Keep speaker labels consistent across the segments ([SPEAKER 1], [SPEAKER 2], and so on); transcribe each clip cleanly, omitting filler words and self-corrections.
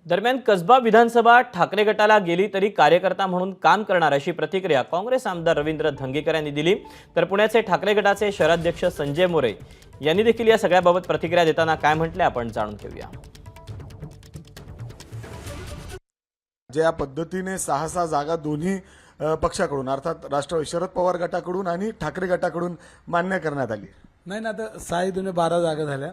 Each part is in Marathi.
[SPEAKER 1] दरम्यान कसबा विधानसभा ठाकरे गटाला गेली तरी कार्यकर्ता म्हणून काम करणार अशी प्रतिक्रिया काँग्रेस आमदार रवींद्र धंगेकर यांनी दिली। तर पुण्याचे ठाकरे गटाचे शहराध्यक्ष संजय मोरे यांनी देखील या सगळ्याबाबत प्रतिक्रिया देताना काय म्हटले आपण जाणून घेऊया।
[SPEAKER 2] ज्या पद्धतीने 6 जागा दोन्ही पक्षाकडून अर्थात राष्ट्रवादी शरद पवार गटाकडून आणि ठाकरे गटाकडून मान्य करण्यात आली।
[SPEAKER 3] नाही ना, आता 6 दुने 12 जागा झाल्या।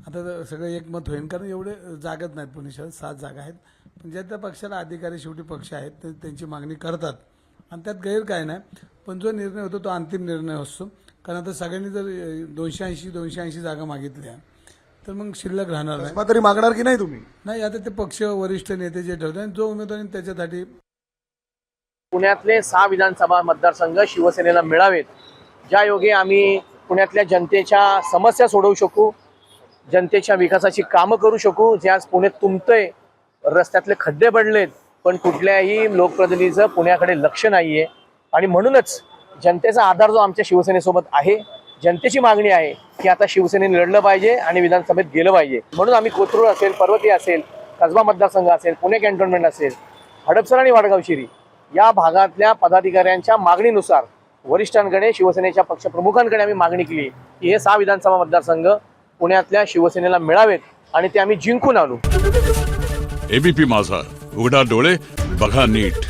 [SPEAKER 3] आता सगळं एकमत होईल, कारण एवढे जागाच नाहीत पुणे शहरात, 7 जागा आहेत। पण ज्या त्या पक्षाला अधिकारी शेवटी पक्ष आहेत ते त्यांची मागणी करतात आणि त्यात गैर काय नाही। पण जो निर्णय होतो तो अंतिम निर्णय असतो, कारण आता सगळ्यांनी जर 280 जागा मागितल्या तर मग शिल्लक राहणार नाही।
[SPEAKER 2] तरी मागणार की नाही तुम्ही?
[SPEAKER 3] नाही, आता ते पक्ष वरिष्ठ नेते जे ठरवतात जो उमेदवार त्याच्यासाठी।
[SPEAKER 4] पुण्यातले 6 विधानसभा मतदारसंघ शिवसेनेला मिळावेत, ज्या योगे आम्ही पुण्यातल्या जनतेच्या समस्या सोडवू शकू, जनतेच्या विकासाची कामं करू शकू। जे आज पुणे तुंबतंय, रस्त्यातले खड्डे पडलेत, पण कुठल्याही लोकप्रतिनिधीचं पुण्याकडे लक्ष नाहीये आणि म्हणूनच जनतेचा आधार जो आमच्या शिवसेनेसोबत आहे, जनतेची मागणी आहे की आता शिवसेनेने लढलं पाहिजे आणि विधानसभेत गेलं पाहिजे। म्हणून आम्ही कोथरूड असेल, पर्वती असेल, कसबा मतदारसंघ असेल, पुणे कॅन्टोन्मेंट असेल, हडपसर आणि वडगाव शिरी या भागातल्या पदाधिकाऱ्यांच्या मागणीनुसार वरिष्ठांकडे, शिवसेनेच्या पक्षप्रमुखांकडे आम्ही मागणी केली की हे 6 विधानसभा मतदारसंघ पुण्यातल्या शिवसेनेला मिळावेत आणि ते आम्ही जिंकून आणू।
[SPEAKER 5] एबीपी माझा, उघडा डोळे बघा नीट।